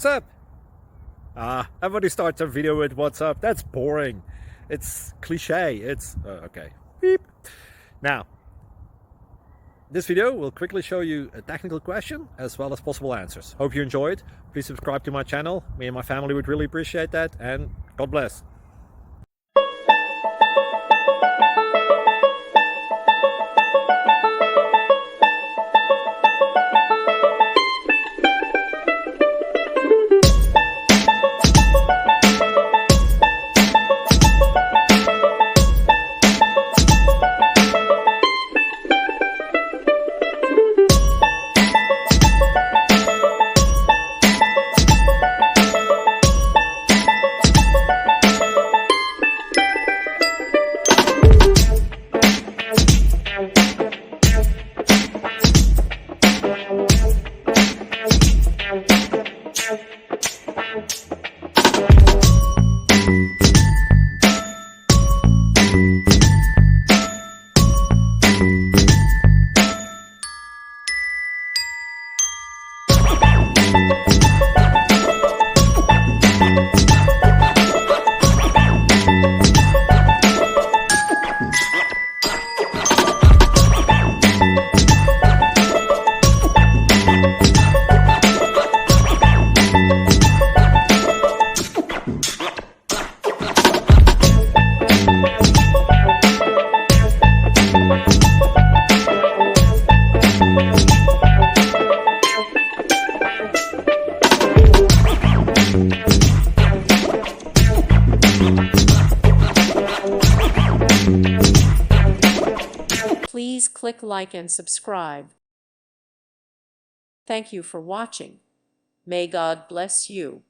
What's up? Everybody starts a video with what's up. That's boring. It's cliche. It's okay. Beep. Now, this video will quickly show you a technical question as well as possible answers. Hope you enjoyed. Please subscribe to my channel. Me and my family would really appreciate that, and God bless. Please click like and subscribe. Thank you for watching. May God bless you.